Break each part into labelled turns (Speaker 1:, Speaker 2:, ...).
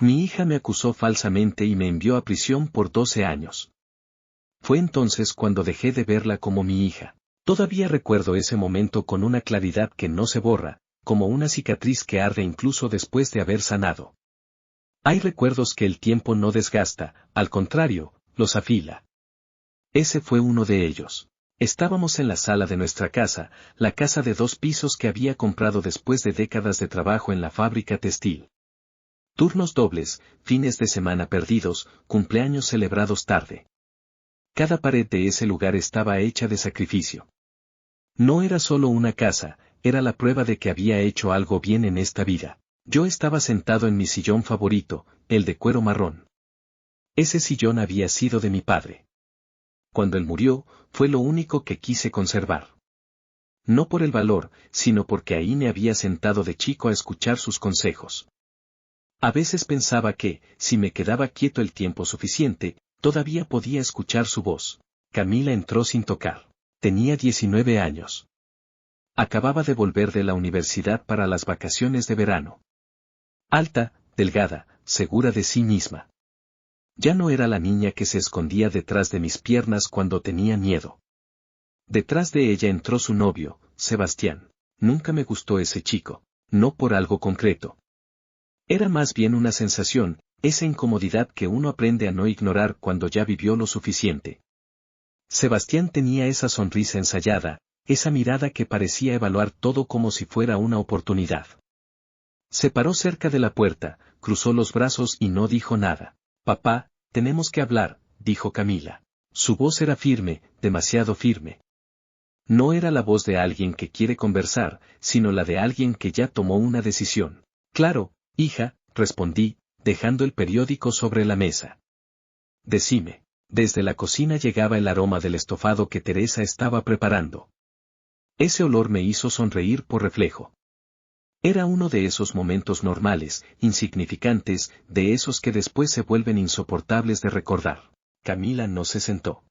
Speaker 1: Mi hija me acusó falsamente y me envió a prisión por 12 años. Fue entonces cuando dejé de verla como mi hija. Todavía recuerdo ese momento con una claridad que no se borra, como una cicatriz que arde incluso después de haber sanado. Hay recuerdos que el tiempo no desgasta, al contrario, los afila. Ese fue uno de ellos. Estábamos en la sala de nuestra casa, la casa de 2 pisos que había comprado después de décadas de trabajo en la fábrica textil. Turnos dobles, fines de semana perdidos, cumpleaños celebrados tarde. Cada pared de ese lugar estaba hecha de sacrificio. No era solo una casa, era la prueba de que había hecho algo bien en esta vida. Yo estaba sentado en mi sillón favorito, el de cuero marrón. Ese sillón había sido de mi padre. Cuando él murió, fue lo único que quise conservar. No por el valor, sino porque ahí me había sentado de chico a escuchar sus consejos. A veces pensaba que, si me quedaba quieto el tiempo suficiente, todavía podía escuchar su voz. Camila entró sin tocar. Tenía 19 años. Acababa de volver de la universidad para las vacaciones de verano. Alta, delgada, segura de sí misma. Ya no era la niña que se escondía detrás de mis piernas cuando tenía miedo. Detrás de ella entró su novio, Sebastián. Nunca me gustó ese chico, no por algo concreto. Era más bien una sensación, esa incomodidad que uno aprende a no ignorar cuando ya vivió lo suficiente. Sebastián tenía esa sonrisa ensayada, esa mirada que parecía evaluar todo como si fuera una oportunidad. Se paró cerca de la puerta, cruzó los brazos y no dijo nada. Papá, tenemos que hablar, dijo Camila. Su voz era firme, demasiado firme. No era la voz de alguien que quiere conversar, sino la de alguien que ya tomó una decisión. Claro, hija, respondí, dejando el periódico sobre la mesa. Decime. Desde la cocina llegaba el aroma del estofado que Teresa estaba preparando. Ese olor me hizo sonreír por reflejo. Era uno de esos momentos normales, insignificantes, de esos que después se vuelven insoportables de recordar. Camila no se sentó.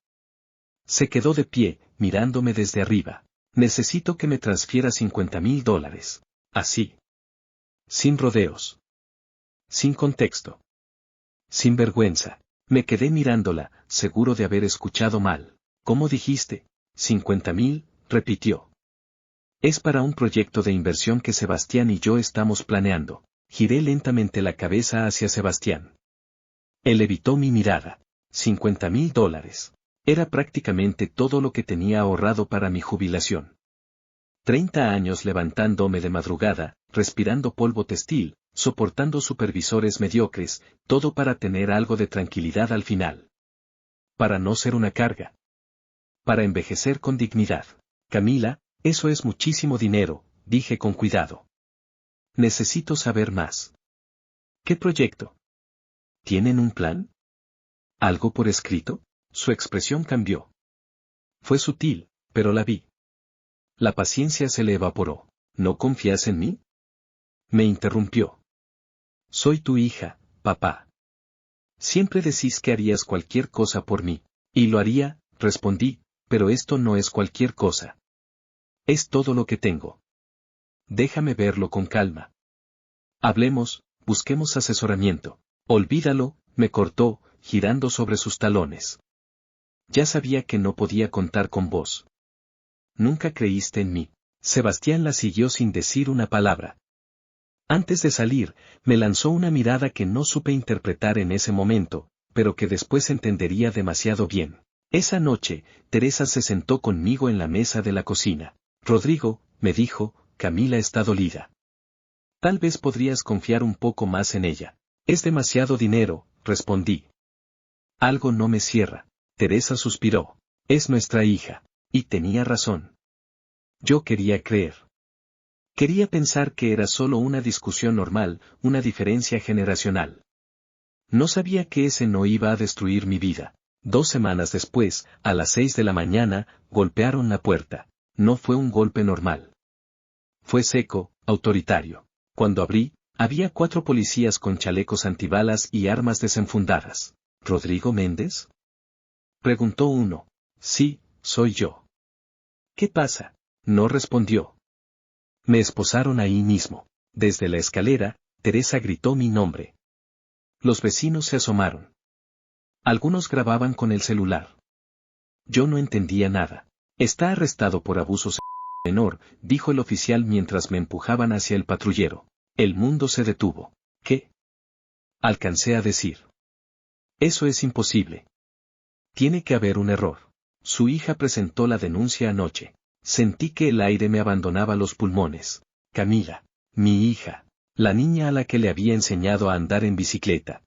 Speaker 1: Se quedó de pie, mirándome desde arriba. Necesito que me transfiera $50,000. Así. Sin rodeos. Sin contexto. Sin vergüenza. Me quedé mirándola, seguro de haber escuchado mal. ¿Cómo dijiste? 50,000, repitió. Es para un proyecto de inversión que Sebastián y yo estamos planeando. Giré lentamente la cabeza hacia Sebastián. Él evitó mi mirada. $50,000. Era prácticamente todo lo que tenía ahorrado para mi jubilación. 30 años levantándome de madrugada, respirando polvo textil, soportando supervisores mediocres, todo para tener algo de tranquilidad al final. Para no ser una carga. Para envejecer con dignidad. Camila, eso es muchísimo dinero, dije con cuidado. Necesito saber más. ¿Qué proyecto? ¿Tienen un plan? ¿Algo por escrito? Su expresión cambió. Fue sutil, pero la vi. La paciencia se le evaporó. ¿No confías en mí? Me interrumpió. Soy tu hija, papá. Siempre decís que harías cualquier cosa por mí. Y lo haría, respondí, pero esto no es cualquier cosa. Es todo lo que tengo. Déjame verlo con calma. Hablemos, busquemos asesoramiento. Olvídalo, me cortó, girando sobre sus talones. Ya sabía que no podía contar con vos. Nunca creíste en mí. Sebastián la siguió sin decir una palabra. Antes de salir, me lanzó una mirada que no supe interpretar en ese momento, pero que después entendería demasiado bien. Esa noche, Teresa se sentó conmigo en la mesa de la cocina. Rodrigo, me dijo, Camila está dolida. Tal vez podrías confiar un poco más en ella. Es demasiado dinero, respondí. Algo no me cierra. Teresa suspiró. Es nuestra hija. Y tenía razón. Yo quería creer. Quería pensar que era solo una discusión normal, una diferencia generacional. No sabía que ese no iba a destruir mi vida. 2 semanas después, a las 6 de la mañana, golpearon la puerta. No fue un golpe normal. Fue seco, autoritario. Cuando abrí, había 4 policías con chalecos antibalas y armas desenfundadas. ¿Rodrigo Méndez? Preguntó uno. Sí, soy yo. ¿Qué pasa? No respondió. Me esposaron ahí mismo. Desde la escalera, Teresa gritó mi nombre. Los vecinos se asomaron. Algunos grababan con el celular. Yo no entendía nada. Está arrestado por abuso menor, dijo el oficial mientras me empujaban hacia el patrullero. El mundo se detuvo. ¿Qué? Alcancé a decir. Eso es imposible. Tiene que haber un error. Su hija presentó la denuncia anoche. Sentí que el aire me abandonaba los pulmones. Camila, mi hija, la niña a la que le había enseñado a andar en bicicleta.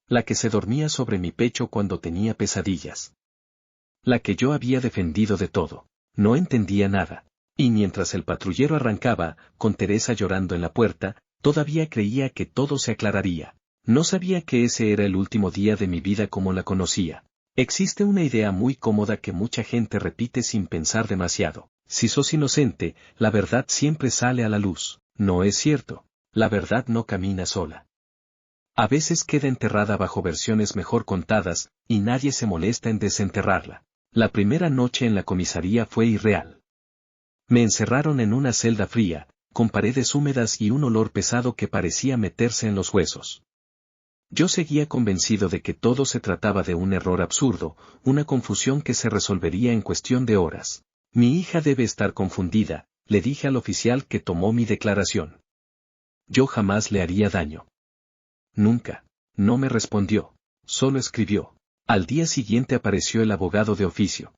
Speaker 1: La que se dormía sobre mi pecho cuando tenía pesadillas. La que yo había defendido de todo. No entendía nada. Y mientras el patrullero arrancaba, con Teresa llorando en la puerta, todavía creía que todo se aclararía. No sabía que ese era el último día de mi vida como la conocía. Existe una idea muy cómoda que mucha gente repite sin pensar demasiado. Si sos inocente, la verdad siempre sale a la luz. No es cierto. La verdad no camina sola. A veces queda enterrada bajo versiones mejor contadas, y nadie se molesta en desenterrarla. La primera noche en la comisaría fue irreal. Me encerraron en una celda fría, con paredes húmedas y un olor pesado que parecía meterse en los huesos. Yo seguía convencido de que todo se trataba de un error absurdo, una confusión que se resolvería en cuestión de horas. Mi hija debe estar confundida, le dije al oficial que tomó mi declaración. Yo jamás le haría daño. Nunca. No me respondió. Solo escribió. Al día siguiente apareció el abogado de oficio.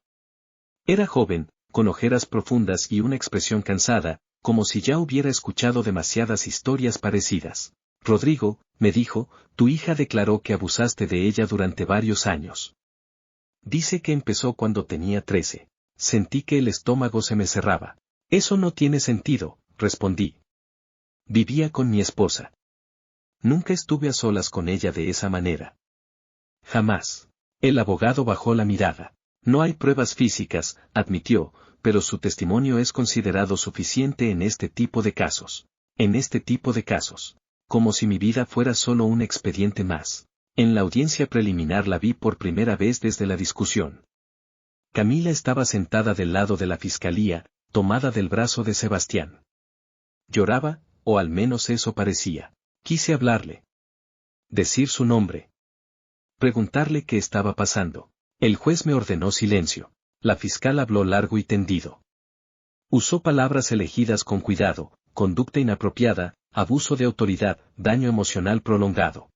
Speaker 1: Era joven, con ojeras profundas y una expresión cansada, como si ya hubiera escuchado demasiadas historias parecidas. Rodrigo, me dijo, tu hija declaró que abusaste de ella durante varios años. Dice que empezó cuando tenía 13. Sentí que el estómago se me cerraba. Eso no tiene sentido, respondí. Vivía con mi esposa. Nunca estuve a solas con ella de esa manera. Jamás. El abogado bajó la mirada. No hay pruebas físicas, admitió, pero su testimonio es considerado suficiente en este tipo de casos. En este tipo de casos. Como si mi vida fuera solo un expediente más. En la audiencia preliminar la vi por primera vez desde la discusión. Camila estaba sentada del lado de la fiscalía, tomada del brazo de Sebastián. Lloraba, o al menos eso parecía. Quise hablarle. Decir su nombre. Preguntarle qué estaba pasando. El juez me ordenó silencio. La fiscal habló largo y tendido. Usó palabras elegidas con cuidado, conducta inapropiada, abuso de autoridad, daño emocional prolongado.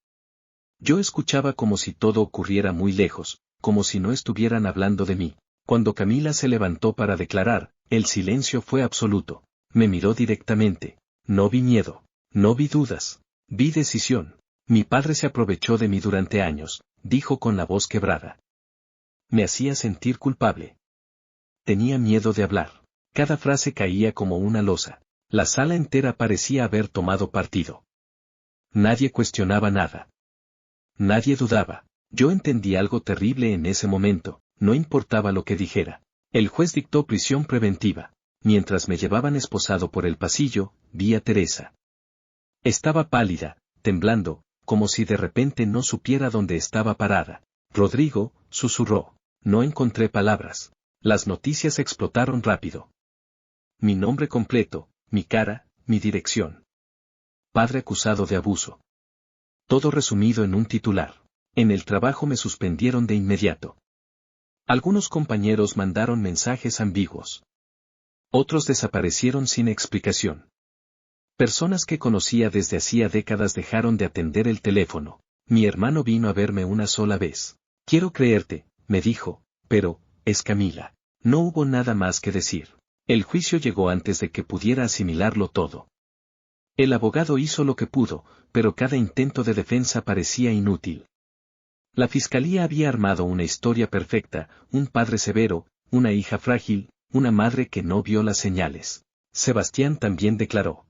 Speaker 1: Yo escuchaba como si todo ocurriera muy lejos, como si no estuvieran hablando de mí. Cuando Camila se levantó para declarar, el silencio fue absoluto. Me miró directamente. No vi miedo. No vi dudas. Vi decisión. Mi padre se aprovechó de mí durante años, dijo con la voz quebrada. Me hacía sentir culpable. Tenía miedo de hablar. Cada frase caía como una losa. La sala entera parecía haber tomado partido. Nadie cuestionaba nada. Nadie dudaba. Yo entendí algo terrible en ese momento, no importaba lo que dijera. El juez dictó prisión preventiva. Mientras me llevaban esposado por el pasillo, vi a Teresa. Estaba pálida, temblando, como si de repente no supiera dónde estaba parada. Rodrigo, susurró. No encontré palabras. Las noticias explotaron rápido. Mi nombre completo, mi cara, mi dirección. Padre acusado de abuso. Todo resumido en un titular. En el trabajo me suspendieron de inmediato. Algunos compañeros mandaron mensajes ambiguos. Otros desaparecieron sin explicación. Personas que conocía desde hacía décadas dejaron de atender el teléfono. Mi hermano vino a verme una sola vez. Quiero creerte, me dijo, pero, es Camila. No hubo nada más que decir. El juicio llegó antes de que pudiera asimilarlo todo. El abogado hizo lo que pudo, pero cada intento de defensa parecía inútil. La fiscalía había armado una historia perfecta, un padre severo, una hija frágil, una madre que no vio las señales. Sebastián también declaró.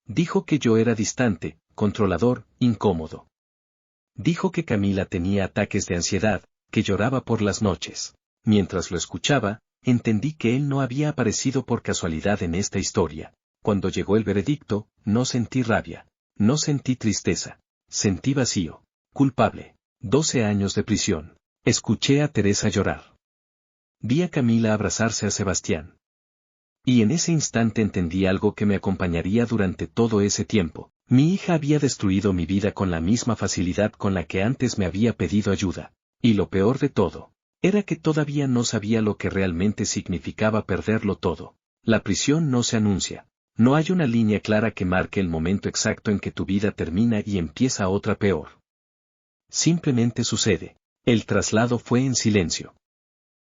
Speaker 1: Dijo que yo era distante, controlador, incómodo. Dijo que Camila tenía ataques de ansiedad, que lloraba por las noches. Mientras lo escuchaba, entendí que él no había aparecido por casualidad en esta historia. Cuando llegó el veredicto, no sentí rabia. No sentí tristeza. Sentí vacío. Culpable. 12 años de prisión. Escuché a Teresa llorar. Vi a Camila abrazarse a Sebastián. Y en ese instante entendí algo que me acompañaría durante todo ese tiempo. Mi hija había destruido mi vida con la misma facilidad con la que antes me había pedido ayuda. Y lo peor de todo, era que todavía no sabía lo que realmente significaba perderlo todo. La prisión no se anuncia. No hay una línea clara que marque el momento exacto en que tu vida termina y empieza otra peor. Simplemente sucede. El traslado fue en silencio.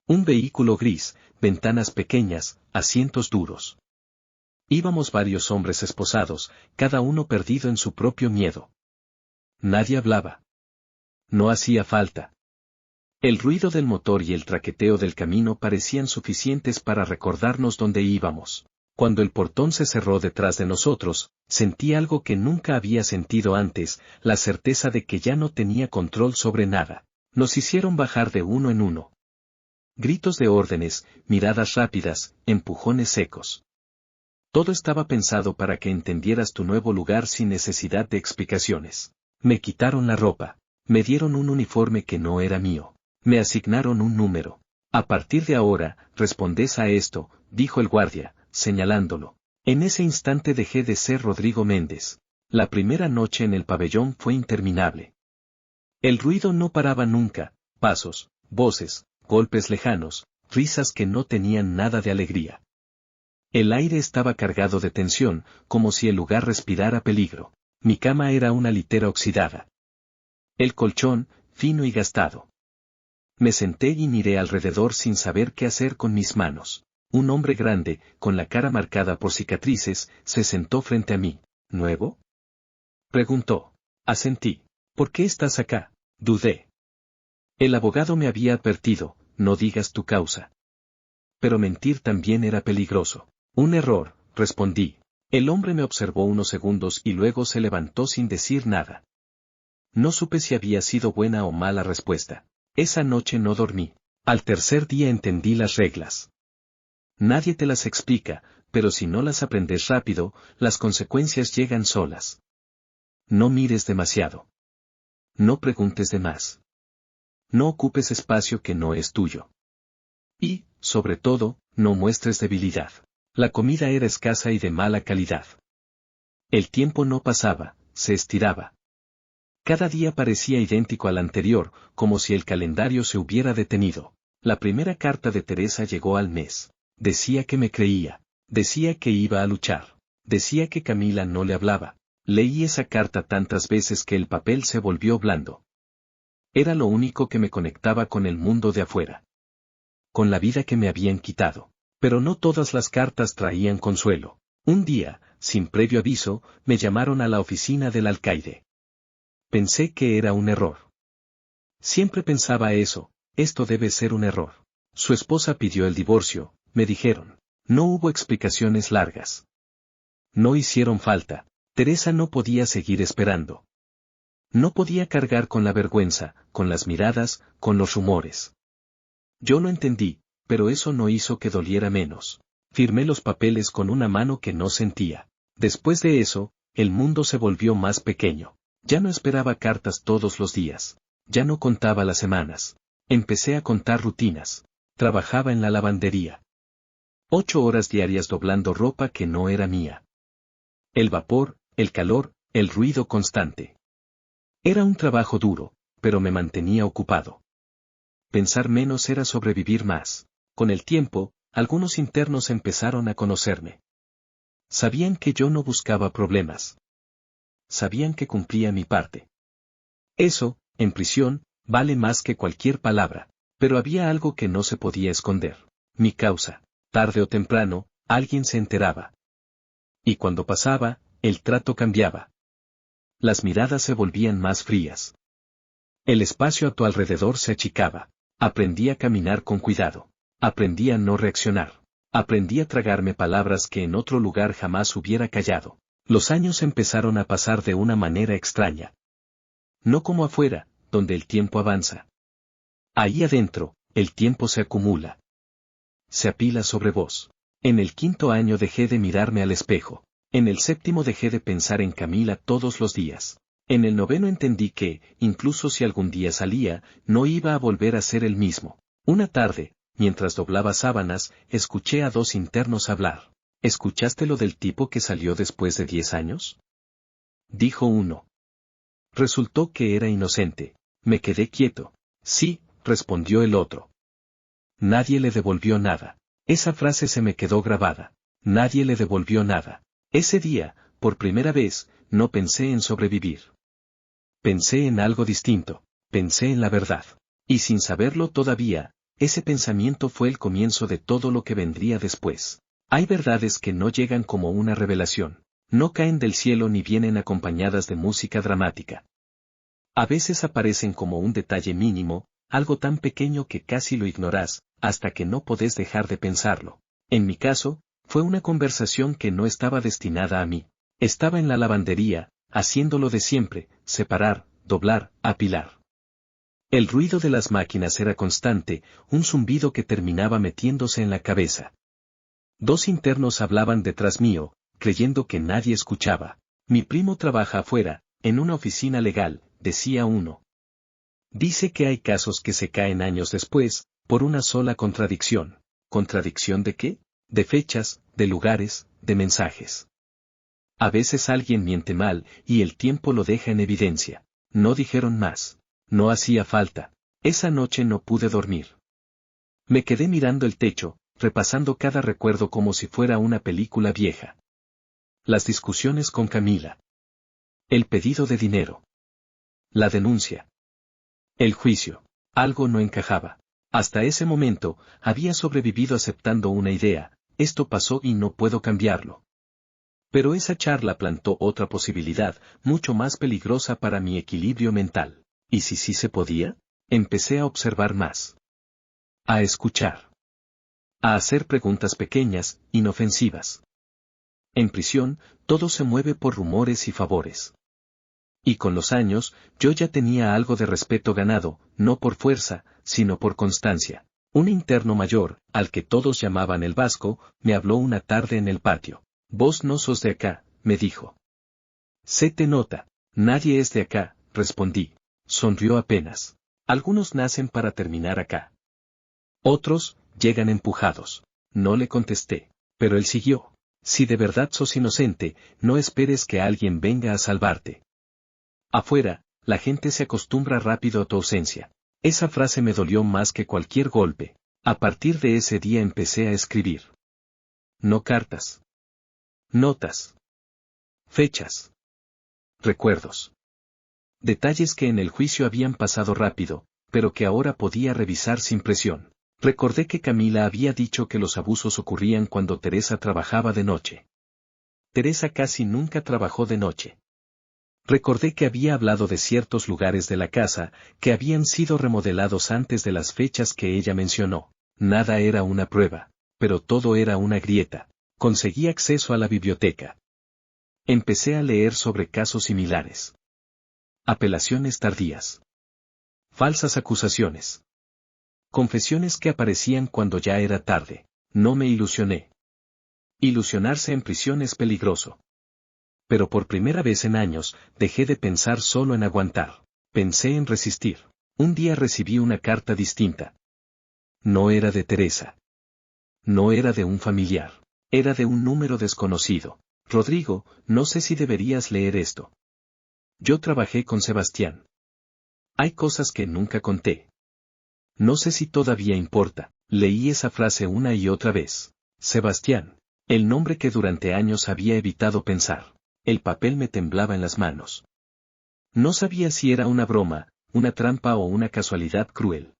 Speaker 1: Un vehículo gris, ventanas pequeñas, asientos duros. Íbamos varios hombres esposados, cada uno perdido en su propio miedo. Nadie hablaba. No hacía falta. El ruido del motor y el traqueteo del camino parecían suficientes para recordarnos dónde íbamos. Cuando el portón se cerró detrás de nosotros, sentí algo que nunca había sentido antes, la certeza de que ya no tenía control sobre nada. Nos hicieron bajar de uno en uno. Gritos de órdenes, miradas rápidas, empujones secos. Todo estaba pensado para que entendieras tu nuevo lugar sin necesidad de explicaciones. Me quitaron la ropa. Me dieron un uniforme que no era mío. Me asignaron un número. A partir de ahora, respondés a esto, dijo el guardia, señalándolo. En ese instante dejé de ser Rodrigo Méndez. La primera noche en el pabellón fue interminable. El ruido no paraba nunca, pasos, voces, golpes lejanos, risas que no tenían nada de alegría. El aire estaba cargado de tensión, como si el lugar respirara peligro. Mi cama era una litera oxidada. El colchón, fino y gastado. Me senté y miré alrededor sin saber qué hacer con mis manos. Un hombre grande, con la cara marcada por cicatrices, se sentó frente a mí. ¿Nuevo? Preguntó. Asentí. ¿Por qué estás acá? Dudé. El abogado me había advertido, no digas tu causa. Pero mentir también era peligroso. Un error, respondí. El hombre me observó unos segundos y luego se levantó sin decir nada. No supe si había sido buena o mala respuesta. Esa noche no dormí. Al tercer día entendí las reglas. Nadie te las explica, pero si no las aprendes rápido, las consecuencias llegan solas. No mires demasiado. No preguntes de más. No ocupes espacio que no es tuyo. Y, sobre todo, no muestres debilidad. La comida era escasa y de mala calidad. El tiempo no pasaba, se estiraba. Cada día parecía idéntico al anterior, como si el calendario se hubiera detenido. La primera carta de Teresa llegó al mes. Decía que me creía. Decía que iba a luchar. Decía que Camila no le hablaba. Leí esa carta tantas veces que el papel se volvió blando. Era lo único que me conectaba con el mundo de afuera. Con la vida que me habían quitado. Pero no todas las cartas traían consuelo. Un día, sin previo aviso, me llamaron a la oficina del alcaide. Pensé que era un error. Siempre pensaba eso, esto debe ser un error. Su esposa pidió el divorcio, me dijeron. No hubo explicaciones largas. No hicieron falta. Teresa no podía seguir esperando. No podía cargar con la vergüenza, con las miradas, con los rumores. Yo lo entendí, pero eso no hizo que doliera menos. Firmé los papeles con una mano que no sentía. Después de eso, el mundo se volvió más pequeño. Ya no esperaba cartas todos los días. Ya no contaba las semanas. Empecé a contar rutinas. Trabajaba en la lavandería. 8 horas diarias doblando ropa que no era mía. El vapor, el calor, el ruido constante. Era un trabajo duro, pero me mantenía ocupado. Pensar menos era sobrevivir más. Con el tiempo, algunos internos empezaron a conocerme. Sabían que yo no buscaba problemas. Sabían que cumplía mi parte. Eso, en prisión, vale más que cualquier palabra, pero había algo que no se podía esconder. Mi causa. Tarde o temprano, alguien se enteraba. Y cuando pasaba, el trato cambiaba. Las miradas se volvían más frías. El espacio a tu alrededor se achicaba. Aprendí a caminar con cuidado. Aprendí a no reaccionar. Aprendí a tragarme palabras que en otro lugar jamás hubiera callado. Los años empezaron a pasar de una manera extraña. No como afuera, donde el tiempo avanza. Ahí adentro, el tiempo se acumula. Se apila sobre vos. En el 5.º año dejé de mirarme al espejo. En el 7.º dejé de pensar en Camila todos los días. En el 9.º entendí que, incluso si algún día salía, no iba a volver a ser el mismo. Una tarde, mientras doblaba sábanas, escuché a 2 internos hablar. ¿Escuchaste lo del tipo que salió después de 10 años? dijo uno. Resultó que era inocente. Me quedé quieto. Sí, respondió el otro. Nadie le devolvió nada. Esa frase se me quedó grabada. Nadie le devolvió nada. Ese día, por primera vez, no pensé en sobrevivir. Pensé en algo distinto. Pensé en la verdad. Y sin saberlo todavía, ese pensamiento fue el comienzo de todo lo que vendría después. Hay verdades que no llegan como una revelación. No caen del cielo ni vienen acompañadas de música dramática. A veces aparecen como un detalle mínimo, algo tan pequeño que casi lo ignorás, hasta que no podés dejar de pensarlo. En mi caso, fue una conversación que no estaba destinada a mí. Estaba en la lavandería, haciéndolo de siempre, separar, doblar, apilar. El ruido de las máquinas era constante, un zumbido que terminaba metiéndose en la cabeza. Dos internos hablaban detrás mío, creyendo que nadie escuchaba. Mi primo trabaja afuera, en una oficina legal, decía uno. Dice que hay casos que se caen años después, por una sola contradicción. ¿Contradicción de qué? De fechas, de lugares, de mensajes. A veces alguien miente mal, y el tiempo lo deja en evidencia. No dijeron más. No hacía falta. Esa noche no pude dormir. Me quedé mirando el techo, repasando cada recuerdo como si fuera una película vieja. Las discusiones con Camila. El pedido de dinero. La denuncia. El juicio. Algo no encajaba. Hasta ese momento, había sobrevivido aceptando una idea, esto pasó y no puedo cambiarlo. Pero esa charla plantó otra posibilidad, mucho más peligrosa para mi equilibrio mental. ¿Y si sí se podía? Empecé a observar más. A escuchar. A hacer preguntas pequeñas, inofensivas. En prisión, todo se mueve por rumores y favores. Y con los años, yo ya tenía algo de respeto ganado, no por fuerza, sino por constancia. Un interno mayor, al que todos llamaban el Vasco, me habló una tarde en el patio. Vos no sos de acá, me dijo. Se te nota. Nadie es de acá, respondí. Sonrió apenas. Algunos nacen para terminar acá. Otros, llegan empujados. No le contesté. Pero él siguió. Si de verdad sos inocente, no esperes que alguien venga a salvarte. Afuera, la gente se acostumbra rápido a tu ausencia. Esa frase me dolió más que cualquier golpe. A partir de ese día empecé a escribir. No cartas. Notas. Fechas. Recuerdos. Detalles que en el juicio habían pasado rápido, pero que ahora podía revisar sin presión. Recordé que Camila había dicho que los abusos ocurrían cuando Teresa trabajaba de noche. Teresa casi nunca trabajó de noche. Recordé que había hablado de ciertos lugares de la casa, que habían sido remodelados antes de las fechas que ella mencionó. Nada era una prueba, pero todo era una grieta. Conseguí acceso a la biblioteca. Empecé a leer sobre casos similares. Apelaciones tardías. Falsas acusaciones. Confesiones que aparecían cuando ya era tarde. No me ilusioné. Ilusionarse en prisión es peligroso. Pero por primera vez en años, dejé de pensar solo en aguantar. Pensé en resistir. Un día recibí una carta distinta. No era de Teresa. No era de un familiar. Era de un número desconocido. Rodrigo, no sé si deberías leer esto. Yo trabajé con Sebastián. Hay cosas que nunca conté. No sé si todavía importa. Leí esa frase una y otra vez. Sebastián. El nombre que durante años había evitado pensar. El papel me temblaba en las manos. No sabía si era una broma, una trampa o una casualidad cruel.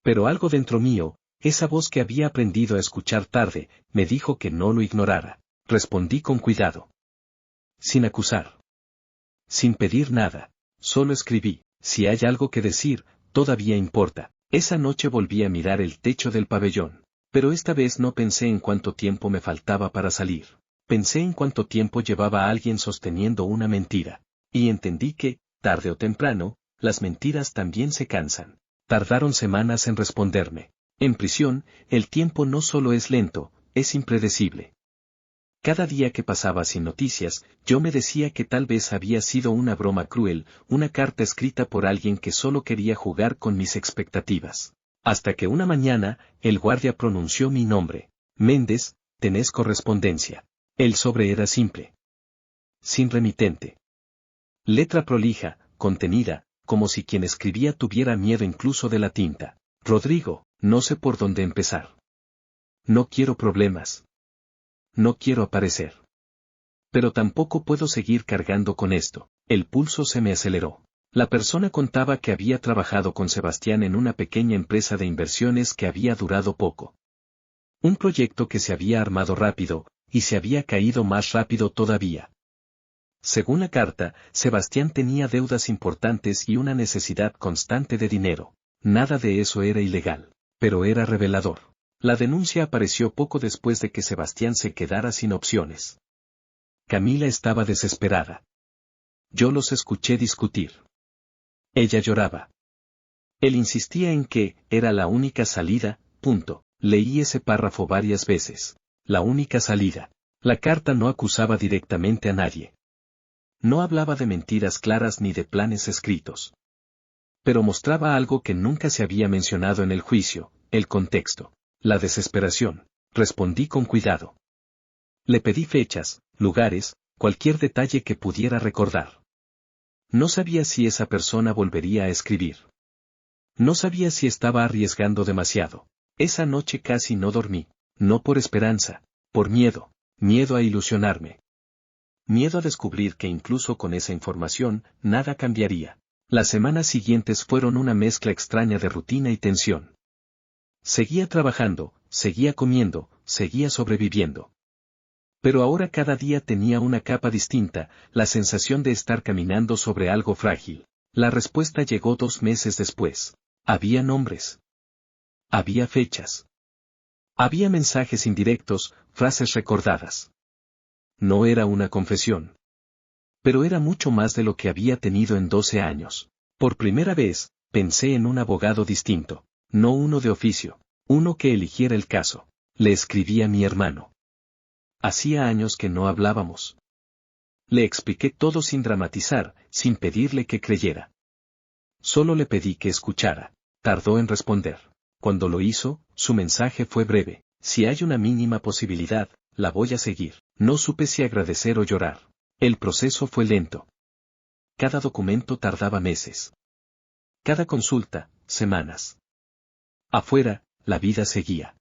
Speaker 1: Pero algo dentro mío, esa voz que había aprendido a escuchar tarde, me dijo que no lo ignorara. Respondí con cuidado. Sin acusar. Sin pedir nada. Solo escribí. Si hay algo que decir, todavía importa. Esa noche volví a mirar el techo del pabellón. Pero esta vez no pensé en cuánto tiempo me faltaba para salir. Pensé en cuánto tiempo llevaba a alguien sosteniendo una mentira. Y entendí que, tarde o temprano, las mentiras también se cansan. Tardaron semanas en responderme. En prisión, el tiempo no solo es lento, es impredecible. Cada día que pasaba sin noticias, yo me decía que tal vez había sido una broma cruel, una carta escrita por alguien que solo quería jugar con mis expectativas. Hasta que una mañana, el guardia pronunció mi nombre. Méndez, tenés correspondencia. El sobre era simple. Sin remitente. Letra prolija, contenida, como si quien escribía tuviera miedo incluso de la tinta. Rodrigo, no sé por dónde empezar. No quiero problemas. No quiero aparecer. Pero tampoco puedo seguir cargando con esto. El pulso se me aceleró. La persona contaba que había trabajado con Sebastián en una pequeña empresa de inversiones que había durado poco. Un proyecto que se había armado rápido, y se había caído más rápido todavía. Según la carta, Sebastián tenía deudas importantes y una necesidad constante de dinero. Nada de eso era ilegal, pero era revelador. La denuncia apareció poco después de que Sebastián se quedara sin opciones. Camila estaba desesperada. Yo los escuché discutir. Ella lloraba. Él insistía en que era la única salida, punto. Leí ese párrafo varias veces. La única salida. La carta no acusaba directamente a nadie. No hablaba de mentiras claras ni de planes escritos. Pero mostraba algo que nunca se había mencionado en el juicio, el contexto. La desesperación. Respondí con cuidado. Le pedí fechas, lugares, cualquier detalle que pudiera recordar. No sabía si esa persona volvería a escribir. No sabía si estaba arriesgando demasiado. Esa noche casi no dormí, no por esperanza, por miedo, miedo a ilusionarme. Miedo a descubrir que incluso con esa información, nada cambiaría. Las semanas siguientes fueron una mezcla extraña de rutina y tensión. Seguía trabajando, seguía comiendo, seguía sobreviviendo. Pero ahora cada día tenía una capa distinta, la sensación de estar caminando sobre algo frágil. La respuesta llegó 2 meses después. Había nombres. Había fechas. Había mensajes indirectos, frases recordadas. No era una confesión. Pero era mucho más de lo que había tenido en 12 años. Por primera vez, pensé en un abogado distinto, no uno de oficio, uno que eligiera el caso. Le escribí a mi hermano. Hacía años que no hablábamos. Le expliqué todo sin dramatizar, sin pedirle que creyera. Solo le pedí que escuchara. Tardó en responder. Cuando lo hizo, su mensaje fue breve. Si hay una mínima posibilidad, la voy a seguir. No supe si agradecer o llorar. El proceso fue lento. Cada documento tardaba meses. Cada consulta, semanas. Afuera, la vida seguía.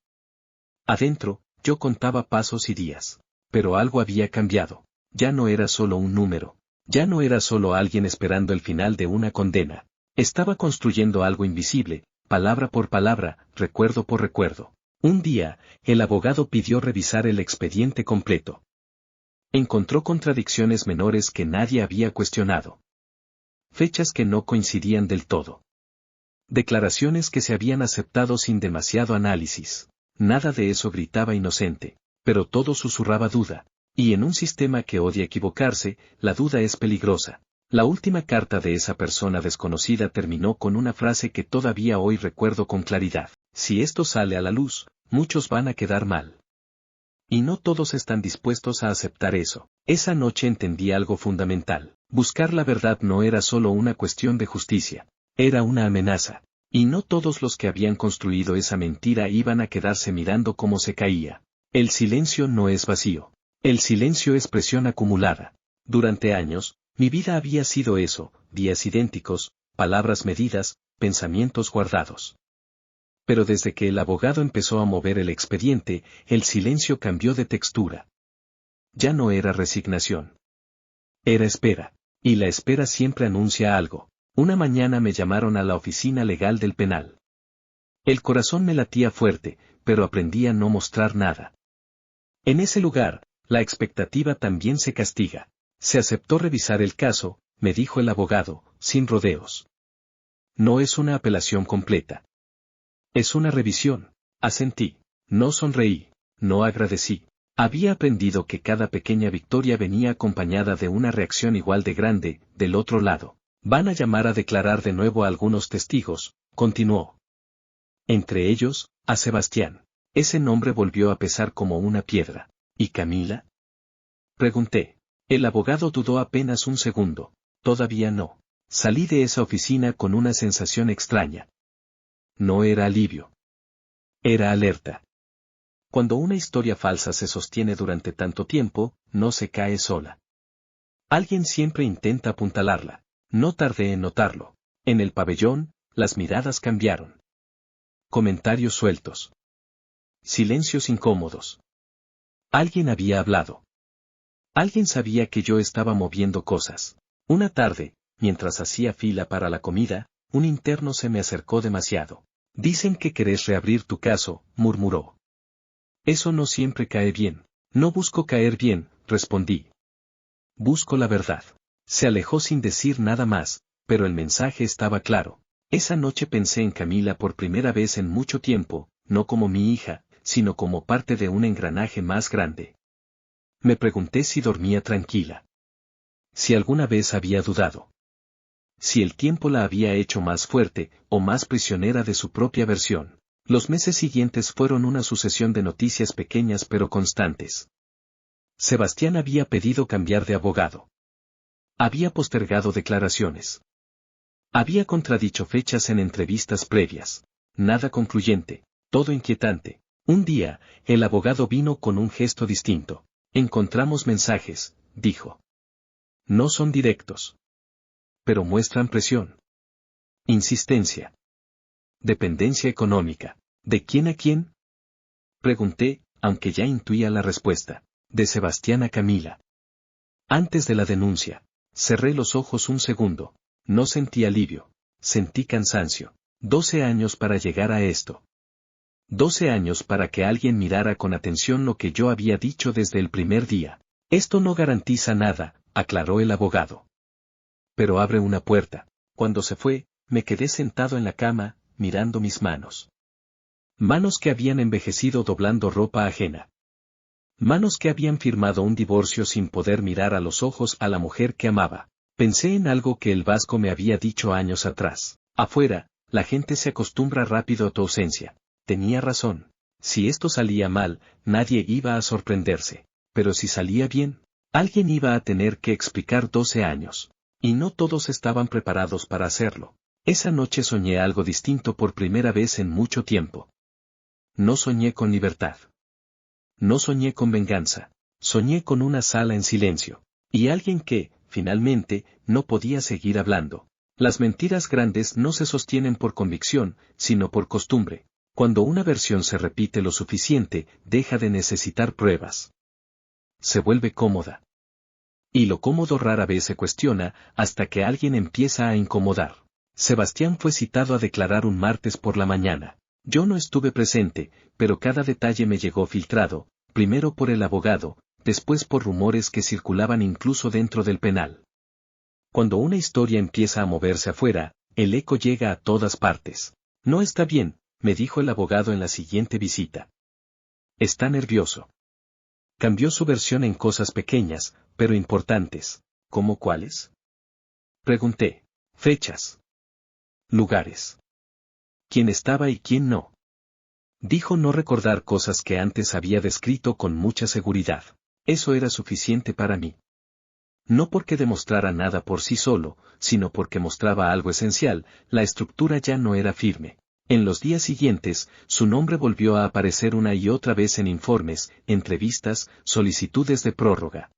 Speaker 1: Adentro, yo contaba pasos y días. Pero algo había cambiado. Ya no era solo un número. Ya no era solo alguien esperando el final de una condena. Estaba construyendo algo invisible, palabra por palabra, recuerdo por recuerdo. Un día, el abogado pidió revisar el expediente completo. Encontró contradicciones menores que nadie había cuestionado. Fechas que no coincidían del todo. Declaraciones que se habían aceptado sin demasiado análisis. Nada de eso gritaba inocente, pero todo susurraba duda. Y en un sistema que odia equivocarse, la duda es peligrosa. La última carta de esa persona desconocida terminó con una frase que todavía hoy recuerdo con claridad. Si esto sale a la luz, muchos van a quedar mal. Y no todos están dispuestos a aceptar eso. Esa noche entendí algo fundamental. Buscar la verdad no era solo una cuestión de justicia. Era una amenaza. Y no todos los que habían construido esa mentira iban a quedarse mirando cómo se caía. El silencio no es vacío. El silencio es presión acumulada. Durante años, mi vida había sido eso, días idénticos, palabras medidas, pensamientos guardados. Pero desde que el abogado empezó a mover el expediente, el silencio cambió de textura. Ya no era resignación. Era espera. Y la espera siempre anuncia algo. Una mañana me llamaron a la oficina legal del penal. El corazón me latía fuerte, pero aprendí a no mostrar nada. En ese lugar, la expectativa también se castiga. Se aceptó revisar el caso, me dijo el abogado, sin rodeos. No es una apelación completa. Es una revisión. Asentí. No sonreí. No agradecí. Había aprendido que cada pequeña victoria venía acompañada de una reacción igual de grande, del otro lado. Van a llamar a declarar de nuevo a algunos testigos, continuó. Entre ellos, a Sebastián. Ese nombre volvió a pesar como una piedra. ¿Y Camila? Pregunté. El abogado dudó apenas un segundo. Todavía no. Salí de esa oficina con una sensación extraña. No era alivio. Era alerta. Cuando una historia falsa se sostiene durante tanto tiempo, no se cae sola. Alguien siempre intenta apuntalarla. No tardé en notarlo. En el pabellón, las miradas cambiaron. Comentarios sueltos. Silencios incómodos. Alguien había hablado. Alguien sabía que yo estaba moviendo cosas. Una tarde, mientras hacía fila para la comida, un interno se me acercó demasiado. Dicen que querés reabrir tu caso, murmuró. Eso no siempre cae bien. No busco caer bien, respondí. Busco la verdad. Se alejó sin decir nada más, pero el mensaje estaba claro. Esa noche pensé en Camila por primera vez en mucho tiempo, no como mi hija, sino como parte de un engranaje más grande. Me pregunté si dormía tranquila. Si alguna vez había dudado. Si el tiempo la había hecho más fuerte, o más prisionera de su propia versión. Los meses siguientes fueron una sucesión de noticias pequeñas pero constantes. Sebastián había pedido cambiar de abogado. Había postergado declaraciones. Había contradicho fechas en entrevistas previas. Nada concluyente, todo inquietante. Un día, el abogado vino con un gesto distinto. Encontramos mensajes, dijo. No son directos. Pero muestran presión. Insistencia. Dependencia económica. ¿De quién a quién? Pregunté, aunque ya intuía la respuesta. De Sebastián a Camila. Antes de la denuncia, cerré los ojos un segundo. No sentí alivio. Sentí cansancio. 12 años para llegar a esto. 12 años para que alguien mirara con atención lo que yo había dicho desde el primer día. Esto no garantiza nada, aclaró el abogado. Pero abre una puerta. Cuando se fue, me quedé sentado en la cama, mirando mis manos. Manos que habían envejecido doblando ropa ajena. Manos que habían firmado un divorcio sin poder mirar a los ojos a la mujer que amaba. Pensé en algo que el vasco me había dicho años atrás. Afuera, la gente se acostumbra rápido a tu ausencia. Tenía razón. Si esto salía mal, nadie iba a sorprenderse. Pero si salía bien, alguien iba a tener que explicar 12 años. Y no todos estaban preparados para hacerlo. Esa noche soñé algo distinto por primera vez en mucho tiempo. No soñé con libertad. No soñé con venganza. Soñé con una sala en silencio. Y alguien que, finalmente, no podía seguir hablando. Las mentiras grandes no se sostienen por convicción, sino por costumbre. Cuando una versión se repite lo suficiente, deja de necesitar pruebas. Se vuelve cómoda. Y lo cómodo rara vez se cuestiona, hasta que alguien empieza a incomodar. Sebastián fue citado a declarar un martes por la mañana. Yo no estuve presente, pero cada detalle me llegó filtrado, primero por el abogado, después por rumores que circulaban incluso dentro del penal. Cuando una historia empieza a moverse afuera, el eco llega a todas partes. No está bien, me dijo el abogado en la siguiente visita. Está nervioso. Cambió su versión en cosas pequeñas, pero importantes. ¿Cómo cuáles? Pregunté. Fechas. Lugares. ¿Quién estaba y quién no? Dijo no recordar cosas que antes había descrito con mucha seguridad. Eso era suficiente para mí. No porque demostrara nada por sí solo, sino porque mostraba algo esencial, la estructura ya no era firme. En los días siguientes, su nombre volvió a aparecer una y otra vez en informes, entrevistas, solicitudes de prórroga.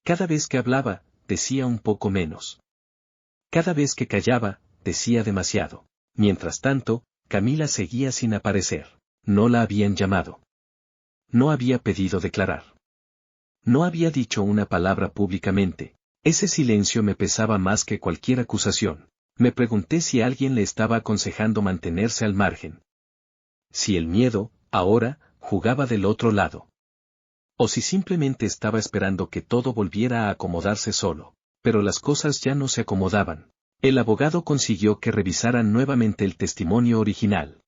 Speaker 1: Cada vez que hablaba, decía un poco menos. Cada vez que callaba, decía demasiado. Mientras tanto, Camila seguía sin aparecer. No la habían llamado. No había pedido declarar. No había dicho una palabra públicamente. Ese silencio me pesaba más que cualquier acusación. Me pregunté si alguien le estaba aconsejando mantenerse al margen. Si el miedo, ahora, jugaba del otro lado. O si simplemente estaba esperando que todo volviera a acomodarse solo. Pero las cosas ya no se acomodaban. El abogado consiguió que revisaran nuevamente el testimonio original.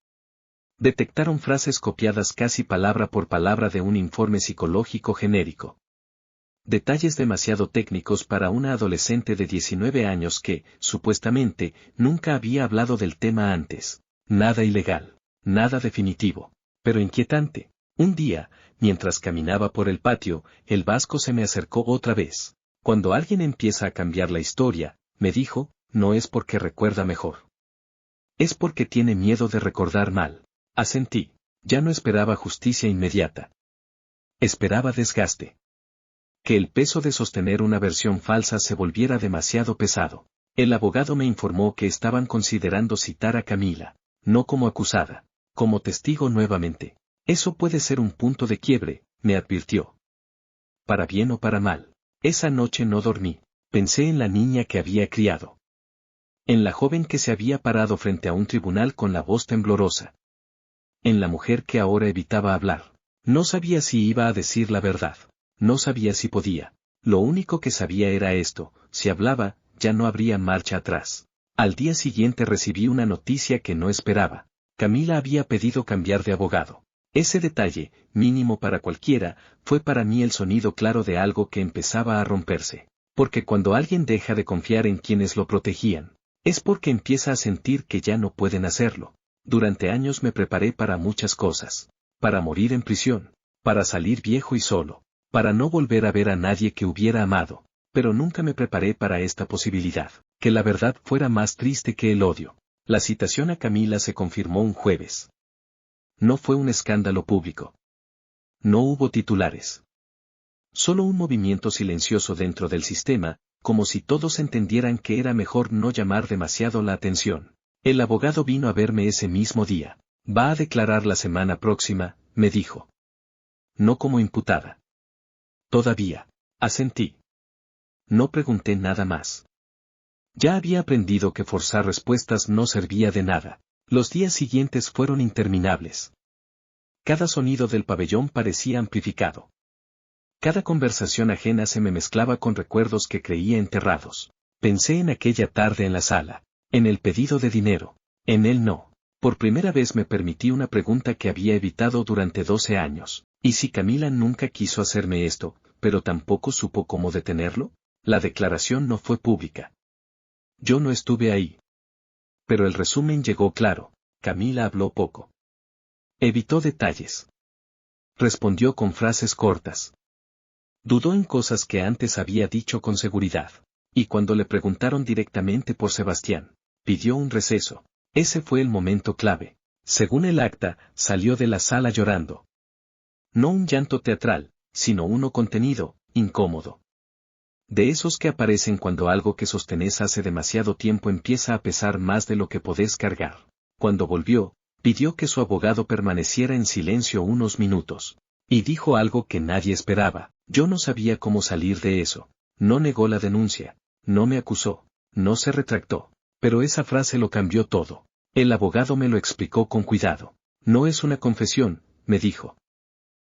Speaker 1: Detectaron frases copiadas casi palabra por palabra de un informe psicológico genérico. Detalles demasiado técnicos para una adolescente de 19 años que, supuestamente, nunca había hablado del tema antes. Nada ilegal, nada definitivo, pero inquietante. Un día, mientras caminaba por el patio, el vasco se me acercó otra vez. Cuando alguien empieza a cambiar la historia, me dijo, no es porque recuerda mejor. Es porque tiene miedo de recordar mal. Asentí. Ya no esperaba justicia inmediata. Esperaba desgaste. que el peso de sostener una versión falsa se volviera demasiado pesado. El abogado me informó que estaban considerando citar a Camila, no como acusada, como testigo nuevamente. Eso puede ser un punto de quiebre, me advirtió. Para bien o para mal. Esa noche no dormí. Pensé en la niña que había criado. En la joven que se había parado frente a un tribunal con la voz temblorosa. En la mujer que ahora evitaba hablar. No sabía si iba a decir la verdad. No sabía si podía. Lo único que sabía era esto: si hablaba, ya no habría marcha atrás. Al día siguiente recibí una noticia que no esperaba. Camila había pedido cambiar de abogado. Ese detalle, mínimo para cualquiera, fue para mí el sonido claro de algo que empezaba a romperse. Porque cuando alguien deja de confiar en quienes lo protegían, es porque empieza a sentir que ya no pueden hacerlo. Durante años me preparé para muchas cosas. Para morir en prisión. Para salir viejo y solo. Para no volver a ver a nadie que hubiera amado. Pero nunca me preparé para esta posibilidad, que la verdad fuera más triste que el odio. La citación a Camila se confirmó un jueves. No fue un escándalo público. No hubo titulares. Solo un movimiento silencioso dentro del sistema, como si todos entendieran que era mejor no llamar demasiado la atención. El abogado vino a verme ese mismo día. Va a declarar la semana próxima, me dijo. No como imputada. Todavía. Asentí. No pregunté nada más. Ya había aprendido que forzar respuestas no servía de nada. Los días siguientes fueron interminables. Cada sonido del pabellón parecía amplificado. Cada conversación ajena se me mezclaba con recuerdos que creía enterrados. Pensé en aquella tarde en la sala, en el pedido de dinero, en el no. Por primera vez me permití una pregunta que había evitado durante 12 años. ¿Y si Camila nunca quiso hacerme esto, pero tampoco supo cómo detenerlo? La declaración no fue pública. Yo no estuve ahí. Pero el resumen llegó claro. Camila habló poco. Evitó detalles. Respondió con frases cortas. Dudó en cosas que antes había dicho con seguridad. Y cuando le preguntaron directamente por Sebastián, pidió un receso. Ese fue el momento clave. Según el acta, salió de la sala llorando. No un llanto teatral, sino uno contenido, incómodo. De esos que aparecen cuando algo que sostenés hace demasiado tiempo empieza a pesar más de lo que podés cargar. Cuando volvió, pidió que su abogado permaneciera en silencio unos minutos. Y dijo algo que nadie esperaba. Yo no sabía cómo salir de eso. No negó la denuncia. No me acusó. No se retractó. Pero esa frase lo cambió todo. El abogado me lo explicó con cuidado. No es una confesión, me dijo.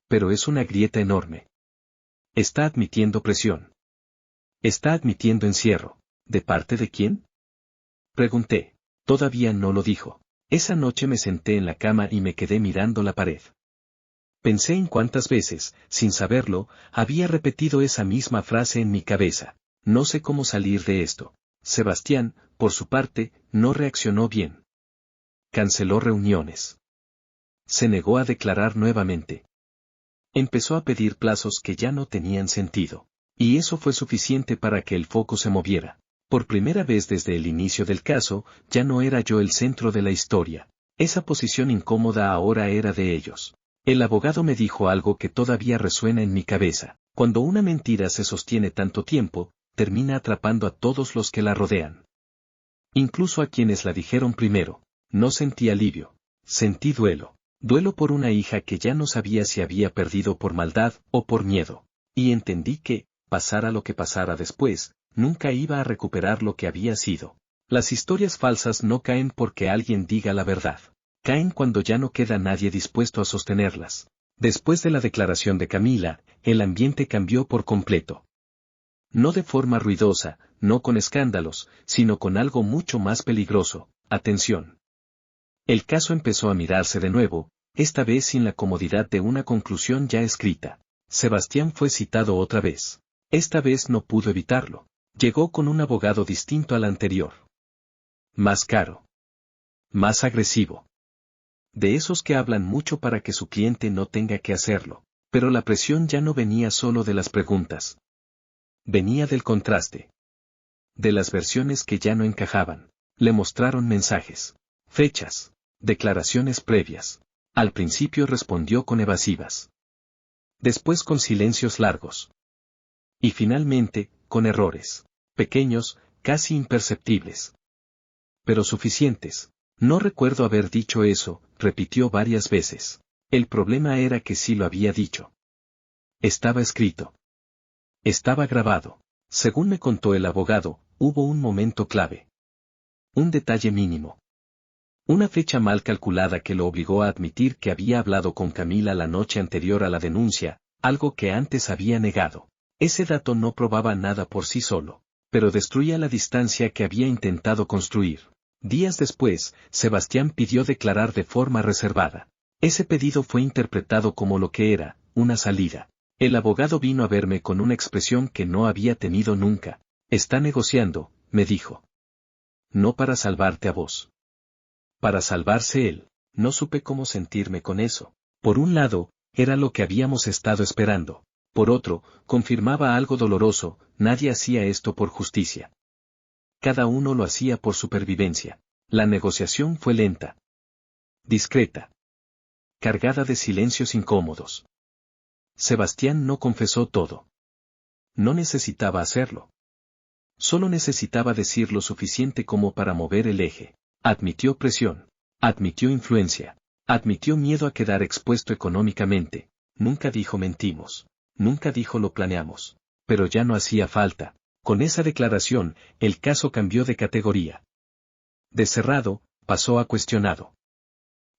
Speaker 1: Pero es una grieta enorme. Está admitiendo presión. Está admitiendo encierro. ¿De parte de quién? Pregunté. Todavía no lo dijo. Esa noche me senté en la cama y me quedé mirando la pared. Pensé en cuántas veces, sin saberlo, había repetido esa misma frase en mi cabeza. No sé cómo salir de esto. Sebastián, por su parte, no reaccionó bien. Canceló reuniones. Se negó a declarar nuevamente. Empezó a pedir plazos que ya no tenían sentido. Y eso fue suficiente para que el foco se moviera. Por primera vez desde el inicio del caso, ya no era yo el centro de la historia. Esa posición incómoda ahora era de ellos. El abogado me dijo algo que todavía resuena en mi cabeza. Cuando una mentira se sostiene tanto tiempo, termina atrapando a todos los que la rodean. Incluso a quienes la dijeron primero. No sentí alivio. Sentí duelo. Duelo por una hija que ya no sabía si había perdido por maldad o por miedo. Y entendí que, pasara lo que pasara después, nunca iba a recuperar lo que había sido. Las historias falsas no caen porque alguien diga la verdad. Caen cuando ya no queda nadie dispuesto a sostenerlas. Después de la declaración de Camila, el ambiente cambió por completo. No de forma ruidosa, no con escándalos, sino con algo mucho más peligroso: atención. El caso empezó a mirarse de nuevo, esta vez sin la comodidad de una conclusión ya escrita. Sebastián fue citado otra vez. Esta vez no pudo evitarlo. Llegó con un abogado distinto al anterior. Más caro. Más agresivo. De esos que hablan mucho para que su cliente no tenga que hacerlo. Pero la presión ya no venía solo de las preguntas. Venía del contraste. De las versiones que ya no encajaban. Le mostraron mensajes, fechas, declaraciones previas. Al principio respondió con evasivas. Después con silencios largos. Y finalmente, con errores. Pequeños, casi imperceptibles. Pero suficientes. No recuerdo haber dicho eso, repitió varias veces. El problema era que sí lo había dicho. Estaba escrito. Estaba grabado. Según me contó el abogado, hubo un momento clave. Un detalle mínimo. Una fecha mal calculada que lo obligó a admitir que había hablado con Camila la noche anterior a la denuncia, algo que antes había negado. Ese dato no probaba nada por sí solo, pero destruía la distancia que había intentado construir. Días después, Sebastián pidió declarar de forma reservada. Ese pedido fue interpretado como lo que era, una salida. El abogado vino a verme con una expresión que no había tenido nunca. Está negociando, me dijo. No para salvarte a vos. Para salvarse él. No supe cómo sentirme con eso. Por un lado, era lo que habíamos estado esperando. Por otro, confirmaba algo doloroso, nadie hacía esto por justicia. Cada uno lo hacía por supervivencia. La negociación fue lenta. Discreta. Cargada de silencios incómodos. Sebastián no confesó todo. No necesitaba hacerlo. Solo necesitaba decir lo suficiente como para mover el eje. Admitió presión. Admitió influencia. Admitió miedo a quedar expuesto económicamente. Nunca dijo mentimos. Nunca dijo lo planeamos. Pero ya no hacía falta. Con esa declaración, el caso cambió de categoría. De cerrado, pasó a cuestionado.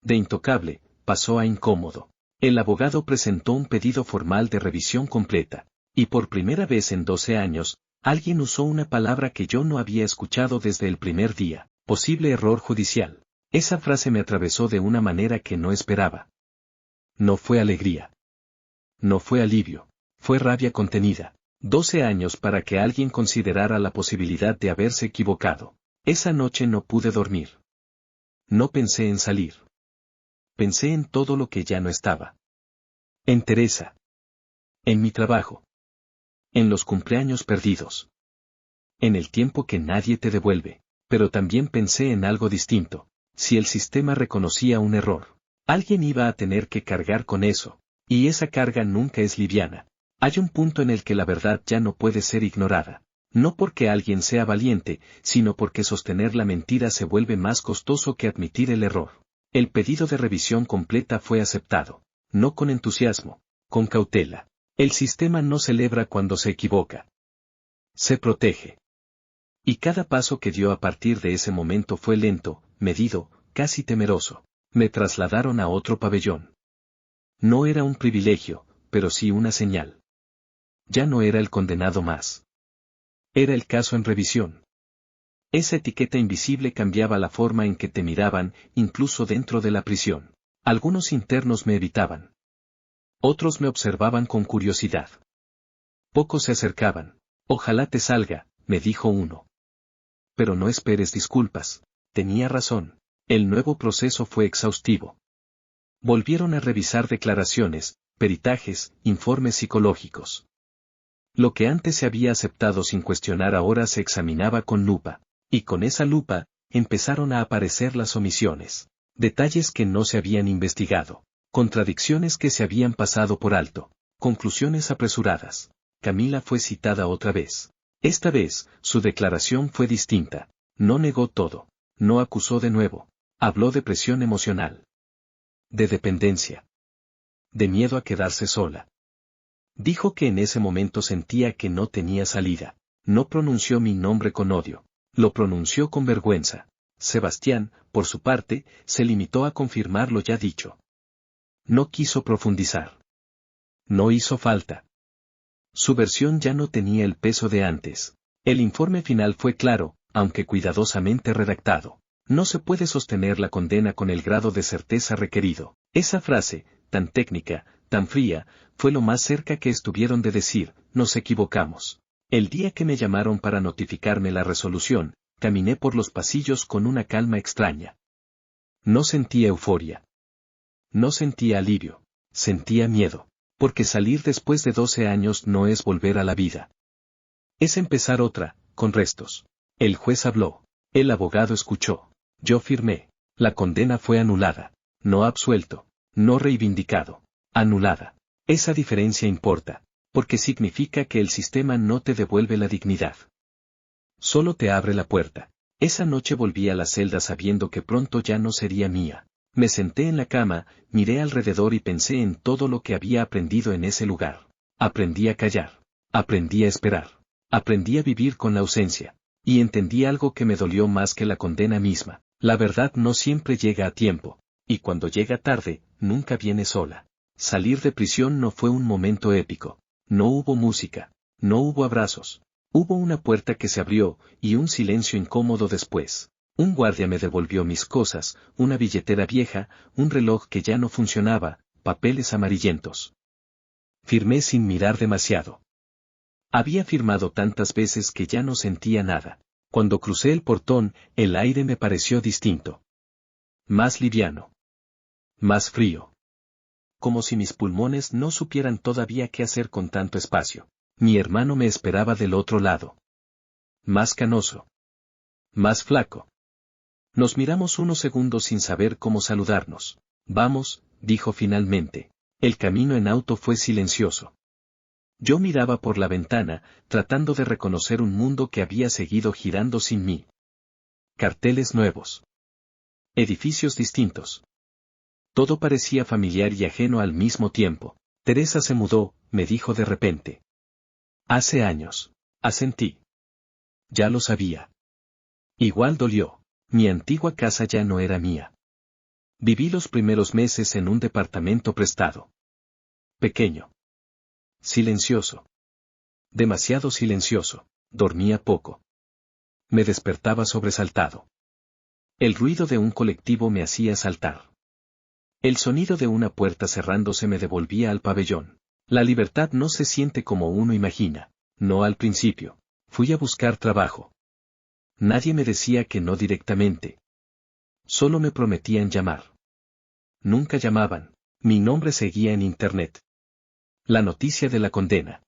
Speaker 1: De intocable, pasó a incómodo. El abogado presentó un pedido formal de revisión completa. Y por primera vez en 12 años, alguien usó una palabra que yo no había escuchado desde el primer día. Posible error judicial. Esa frase me atravesó de una manera que no esperaba. No fue alegría. No fue alivio. Fue rabia contenida. 12 años para que alguien considerara la posibilidad de haberse equivocado. Esa noche no pude dormir. No pensé en salir. Pensé en todo lo que ya no estaba. En Teresa. En mi trabajo. En los cumpleaños perdidos. En el tiempo que nadie te devuelve. Pero también pensé en algo distinto. Si el sistema reconocía un error, alguien iba a tener que cargar con eso. Y esa carga nunca es liviana. Hay un punto en el que la verdad ya no puede ser ignorada. No porque alguien sea valiente, sino porque sostener la mentira se vuelve más costoso que admitir el error. El pedido de revisión completa fue aceptado. No con entusiasmo, con cautela. El sistema no celebra cuando se equivoca. Se protege. Y cada paso que dio a partir de ese momento fue lento, medido, casi temeroso. Me trasladaron a otro pabellón. No era un privilegio, pero sí una señal. Ya no era el condenado más. Era el caso en revisión. Esa etiqueta invisible cambiaba la forma en que te miraban, incluso dentro de la prisión. Algunos internos me evitaban. Otros me observaban con curiosidad. Pocos se acercaban. Ojalá te salga, me dijo uno. Pero no esperes disculpas. Tenía razón. El nuevo proceso fue exhaustivo. Volvieron a revisar declaraciones, peritajes, informes psicológicos. Lo que antes se había aceptado sin cuestionar ahora se examinaba con lupa. Y con esa lupa, empezaron a aparecer las omisiones. Detalles que no se habían investigado. Contradicciones que se habían pasado por alto. Conclusiones apresuradas. Camila fue citada otra vez. Esta vez, su declaración fue distinta. No negó todo. No acusó de nuevo. Habló de presión emocional. De dependencia. De miedo a quedarse sola. Dijo que en ese momento sentía que no tenía salida. No pronunció mi nombre con odio. Lo pronunció con vergüenza. Sebastián, por su parte, se limitó a confirmar lo ya dicho. No quiso profundizar. No hizo falta. Su versión ya no tenía el peso de antes. El informe final fue claro, aunque cuidadosamente redactado. No se puede sostener la condena con el grado de certeza requerido. Esa frase, tan técnica, tan fría, fue lo más cerca que estuvieron de decir, nos equivocamos. El día que me llamaron para notificarme la resolución, caminé por los pasillos con una calma extraña. No sentía euforia. No sentía alivio. Sentía miedo. Porque salir después de 12 años no es volver a la vida. Es empezar otra, con restos. El juez habló. El abogado escuchó. Yo firmé. La condena fue anulada. No absuelto. No reivindicado. Anulada. Esa diferencia importa. Porque significa que el sistema no te devuelve la dignidad. Solo te abre la puerta. Esa noche volví a la celda sabiendo que pronto ya no sería mía. Me senté en la cama, miré alrededor y pensé en todo lo que había aprendido en ese lugar. Aprendí a callar. Aprendí a esperar. Aprendí a vivir con la ausencia. Y entendí algo que me dolió más que la condena misma. La verdad no siempre llega a tiempo. Y cuando llega tarde, nunca viene sola. Salir de prisión no fue un momento épico. No hubo música. No hubo abrazos. Hubo una puerta que se abrió, y un silencio incómodo después. Un guardia me devolvió mis cosas, una billetera vieja, un reloj que ya no funcionaba, papeles amarillentos. Firmé sin mirar demasiado. Había firmado tantas veces que ya no sentía nada. Cuando crucé el portón, el aire me pareció distinto. Más liviano. Más frío. Como si mis pulmones no supieran todavía qué hacer con tanto espacio. Mi hermano me esperaba del otro lado. Más canoso. Más flaco. Nos miramos unos segundos sin saber cómo saludarnos. Vamos, dijo finalmente. El camino en auto fue silencioso. Yo miraba por la ventana, tratando de reconocer un mundo que había seguido girando sin mí. Carteles nuevos. Edificios distintos. Todo parecía familiar y ajeno al mismo tiempo. Teresa se mudó, me dijo de repente. Hace años. Asentí. Ya lo sabía. Igual dolió. Mi antigua casa ya no era mía. Viví los primeros meses en un departamento prestado. Pequeño. Silencioso. Demasiado silencioso. Dormía poco. Me despertaba sobresaltado. El ruido de un colectivo me hacía saltar. El sonido de una puerta cerrándose me devolvía al pabellón. La libertad no se siente como uno imagina. No al principio. Fui a buscar trabajo. Nadie me decía que no directamente. Solo me prometían llamar. Nunca llamaban. Mi nombre seguía en internet. La noticia de la condena.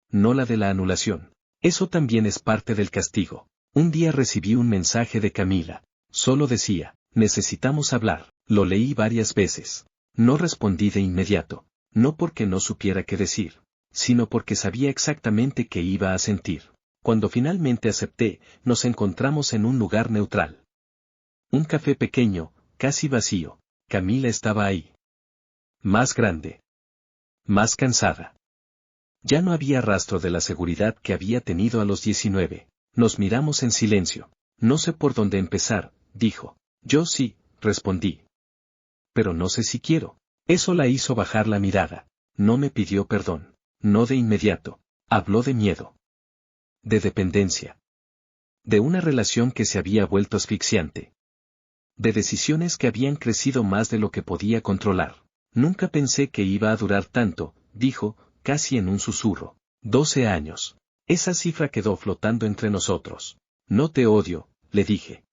Speaker 1: No la de la anulación. Eso también es parte del castigo. Un día recibí un mensaje de Camila. Solo decía, necesitamos hablar. Lo leí varias veces. No respondí de inmediato. No porque no supiera qué decir, sino porque sabía exactamente qué iba a sentir. Cuando finalmente acepté, nos encontramos en un lugar neutral. Un café pequeño, casi vacío. Camila estaba ahí. Más grande. Más cansada. Ya no había rastro de la seguridad que había tenido a los 19. Nos miramos en silencio. No sé por dónde empezar, dijo. Yo sí, respondí. Pero no sé si quiero. Eso la hizo bajar la mirada. No me pidió perdón. No de inmediato. Habló de miedo. De dependencia. De una relación que se había vuelto asfixiante. De decisiones que habían crecido más de lo que podía controlar. Nunca pensé que iba a durar tanto, dijo, casi en un susurro. 12 años. Esa cifra quedó flotando entre nosotros. No te odio, le dije.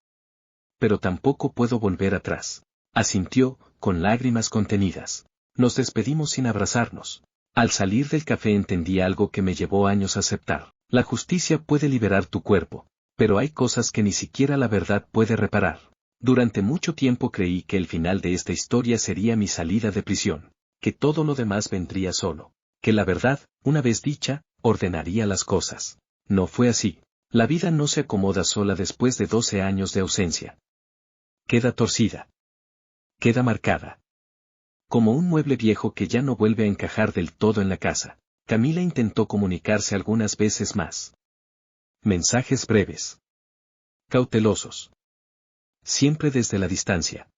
Speaker 1: Pero tampoco puedo volver atrás. Asintió, con lágrimas contenidas. Nos despedimos sin abrazarnos. Al salir del café entendí algo que me llevó años a aceptar. La justicia puede liberar tu cuerpo, pero hay cosas que ni siquiera la verdad puede reparar. Durante mucho tiempo creí que el final de esta historia sería mi salida de prisión, que todo lo demás vendría solo, que la verdad, una vez dicha, ordenaría las cosas. No fue así. La vida no se acomoda sola después de 12 años de ausencia. Queda torcida. Queda marcada. Como un mueble viejo que ya no vuelve a encajar del todo en la casa. Camila intentó comunicarse algunas veces más. Mensajes breves. Cautelosos. Siempre desde la distancia.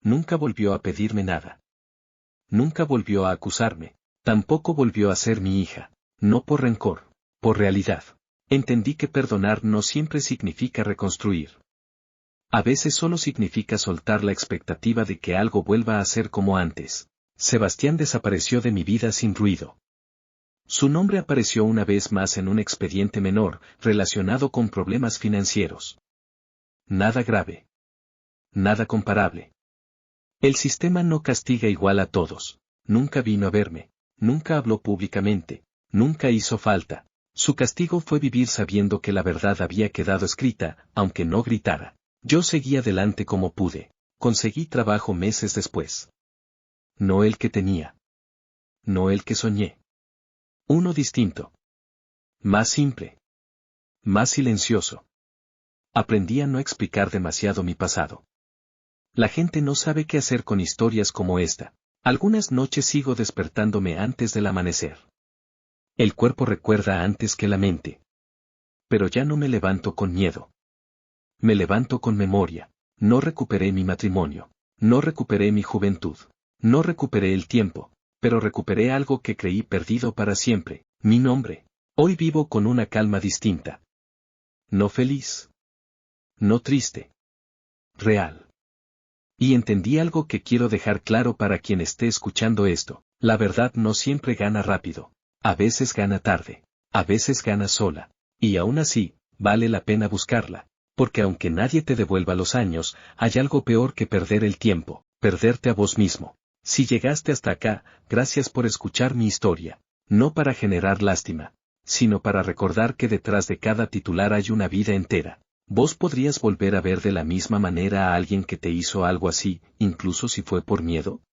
Speaker 1: Nunca volvió a pedirme nada. Nunca volvió a acusarme. Tampoco volvió a ser mi hija. No por rencor, por realidad. Entendí que perdonar no siempre significa reconstruir. A veces solo significa soltar la expectativa de que algo vuelva a ser como antes. Sebastián desapareció de mi vida sin ruido. Su nombre apareció una vez más en un expediente menor, relacionado con problemas financieros. Nada grave. Nada comparable. El sistema no castiga igual a todos. Nunca vino a verme. Nunca habló públicamente. Nunca hizo falta. Su castigo fue vivir sabiendo que la verdad había quedado escrita, aunque no gritara. Yo seguí adelante como pude. Conseguí trabajo meses después. No el que tenía. No el que soñé. Uno distinto. Más simple. Más silencioso. Aprendí a no explicar demasiado mi pasado. La gente no sabe qué hacer con historias como esta. Algunas noches sigo despertándome antes del amanecer. El cuerpo recuerda antes que la mente. Pero ya no me levanto con miedo. Me levanto con memoria. No recuperé mi matrimonio. No recuperé mi juventud. No recuperé el tiempo. Pero recuperé algo que creí perdido para siempre, mi nombre. Hoy vivo con una calma distinta. No feliz. No triste. Real. Y entendí algo que quiero dejar claro para quien esté escuchando esto. La verdad no siempre gana rápido. A veces gana tarde. A veces gana sola. Y aún así, vale la pena buscarla. Porque aunque nadie te devuelva los años, hay algo peor que perder el tiempo, perderte a vos mismo. Si llegaste hasta acá, gracias por escuchar mi historia. No para generar lástima, sino para recordar que detrás de cada titular hay una vida entera. Vos podrías volver a ver de la misma manera a alguien que te hizo algo así, incluso si fue por miedo.